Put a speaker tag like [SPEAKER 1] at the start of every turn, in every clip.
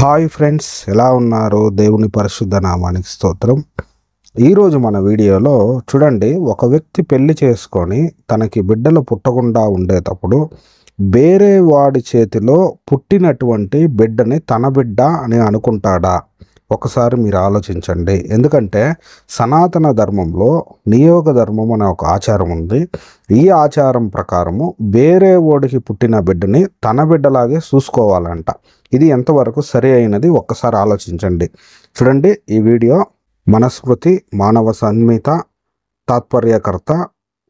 [SPEAKER 1] Hi friends, ఎలా ఉన్నారు? దేవుని పరిశుద్ధ నామానికి స్తోత్రం. ఈరోజు మన వీడియోలో చూడండి, ఒక వ్యక్తి పెళ్లి చేసుకొని తనకి బిడ్డలు పుట్టకుండా ఉండేటప్పుడు వేరే వాడి చేతిలో పుట్టినటువంటి బిడ్డని తన బిడ్డ అని అనుకుంటాడా? ఒకసారి మీరు ఆలోచించండి. ఎందుకంటే సనాతన ధర్మంలో నియోగ ధర్మం అనే ఒక ఆచారం ఉంది. ఈ ఆచారం ప్రకారము వేరే ఓడికి పుట్టిన బిడ్డని తన బిడ్డలాగే చూసుకోవాలంట. ఇది ఎంతవరకు సరి అయినది ఒక్కసారి ఆలోచించండి. చూడండి, ఈ వీడియో మనుస్మృతి మానవ సంహిత తాత్పర్యకర్త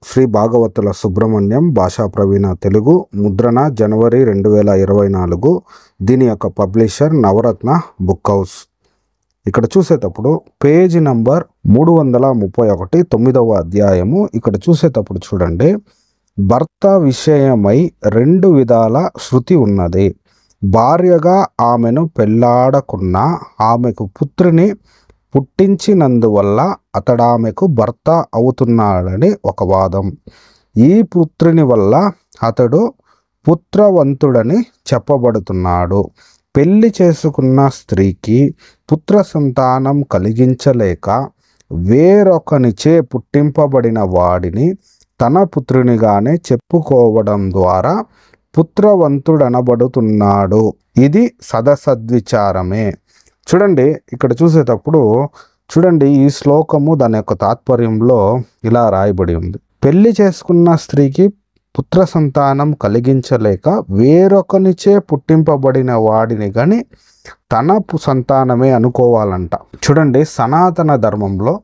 [SPEAKER 1] శ్రీ భాగవతుల సుబ్రహ్మణ్యం, భాషా ప్రవీణ తెలుగు, ముద్రణ జనవరి 2024. దీని యొక్క పబ్లిషర్ నవరత్న బుక్ హౌస్. ఇక్కడ చూసేటప్పుడు పేజీ నంబర్ 331, 9వ అధ్యాయము. ఇక్కడ చూసేటప్పుడు చూడండి, భర్త విషయమై 2 విధాల శృతి ఉన్నది. భార్యగా ఆమెను పెళ్లాడకున్నా ఆమెకు పుత్రిని పుట్టించినందువల్ల అతడామెకు భర్త అవుతున్నాడని ఒక వాదం. ఈ పుత్రుని వల్ల అతడు పుత్రవంతుడని చెప్పబడుతున్నాడు. పెళ్లి చేసుకున్న స్త్రీకి పుత్ర సంతానం కలిగించలేక వేరొకనిచే పుట్టింపబడిన వాడిని తన పుత్రునిగానే చెప్పుకోవడం ద్వారా పుత్రవంతుడనబడుతున్నాడు. ఇది సదసద్విచారమే. చూడండి, ఇక్కడ చూసేటప్పుడు చూడండి, ఈ శ్లోకము దాని యొక్క తాత్పర్యంలో ఇలా రాయబడి ఉంది. పెళ్లి చేసుకున్న స్త్రీకి పుత్ర సంతానం కలిగించలేక వేరొకనిచే పుట్టింపబడిన వాడిని కానీ తన సంతానమే అనుకోవాలంట. చూడండి, సనాతన ధర్మంలో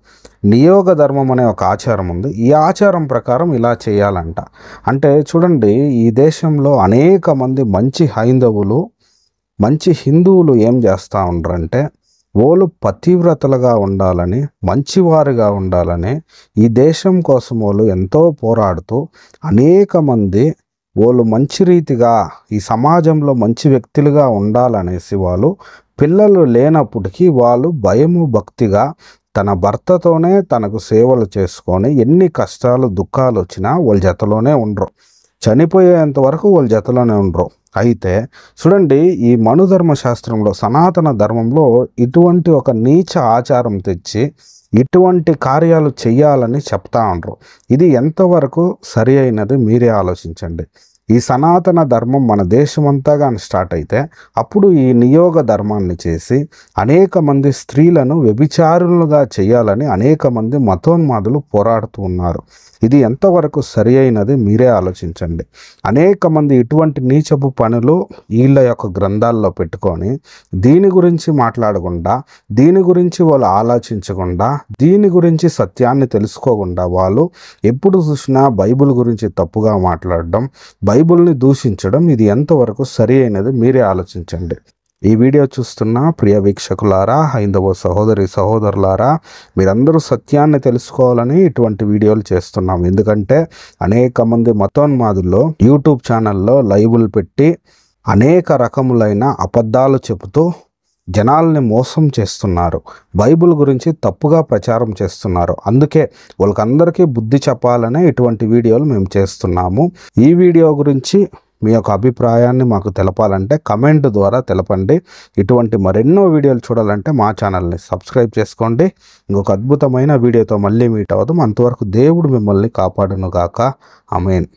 [SPEAKER 1] నియోగ ధర్మం అనే ఒక ఆచారం ఉంది. ఈ ఆచారం ప్రకారం ఇలా చేయాలంట. అంటే చూడండి, ఈ దేశంలో అనేక మంది మంచి హైందవులు, మంచి హిందువులు ఏం చేస్తూ ఉంటారంటే, వాళ్ళు పతివ్రతలుగా ఉండాలని, మంచివారుగా ఉండాలని ఈ దేశం కోసం వాళ్ళు ఎంతో పోరాడుతూ అనేక మంది వాళ్ళు మంచి రీతిగా ఈ సమాజంలో మంచి వ్యక్తులుగా ఉండాలనేసి వాళ్ళు పిల్లలు లేనప్పటికీ వాళ్ళు భయము భక్తిగా తన భర్తతోనే తనకు సేవలు చేసుకొని ఎన్ని కష్టాలు దుఃఖాలు వచ్చినా వాళ్ళ జతలోనే ఉండరు. చనిపోయేంత వరకు వాళ్ళ జతలోనే ఉండరు. అయితే చూడండి, ఈ మనుధర్మ శాస్త్రంలో సనాతన ధర్మంలో ఇటువంటి ఒక నీచ ఆచారం తెచ్చి ఇటువంటి కార్యాలు చెయ్యాలని చెప్తా ఉండరు. ఇది ఎంతవరకు సరి అయినది మీరే ఆలోచించండి. ఈ సనాతన ధర్మం మన దేశమంతా కానీ స్టార్ట్ అయితే అప్పుడు ఈ నియోగ ధర్మాన్ని చేసి అనేక మంది స్త్రీలను వ్యభిచారులుగా చేయాలని అనేక మంది మతోన్మాదులు పోరాడుతూ ఉన్నారు. ఇది ఎంతవరకు సరి అయినది మీరే ఆలోచించండి. అనేక మంది ఇటువంటి నీచపు పనులు వీళ్ళ యొక్క గ్రంథాల్లో పెట్టుకొని దీని గురించి మాట్లాడకుండా, దీని గురించి వాళ్ళు ఆలోచించకుండా, దీని గురించి సత్యాన్ని తెలుసుకోకుండా వాళ్ళు ఎప్పుడు చూసినా బైబిల్ గురించి తప్పుగా మాట్లాడడం, బైబిల్ని దూషించడం, ఇది ఎంతవరకు సరి అయినది మీరే ఆలోచించండి. ఈ వీడియో చూస్తున్న ప్రియ వీక్షకులారా, హైందవ సహోదరి సహోదరులారా, మీరందరూ సత్యాన్ని తెలుసుకోవాలని ఇటువంటి వీడియోలు చేస్తున్నాం. ఎందుకంటే అనేక మంది మతోన్మాదుల్లో యూట్యూబ్ ఛానల్లో లైవ్లు పెట్టి అనేక రకములైన అబద్ధాలు చెబుతూ జనాల్ని మోసం చేస్తున్నారు. బైబిల్ గురించి తప్పుగా ప్రచారం చేస్తున్నారు. అందుకే వాళ్ళకందరికీ బుద్ధి చెప్పాలనే ఇటువంటి వీడియోలు మేము చేస్తున్నాము. ఈ వీడియో గురించి మీ యొక్క అభిప్రాయాన్ని మాకు తెలపాలంటే కమెంట్ ద్వారా తెలపండి. ఇటువంటి మరెన్నో వీడియోలు చూడాలంటే మా ఛానల్ని సబ్స్క్రైబ్ చేసుకోండి. ఇంకొక అద్భుతమైన వీడియోతో మళ్ళీ మీట్ అవుదాం. అంతవరకు దేవుడు మిమ్మల్ని కాపాడును గాక. ఆమేన్.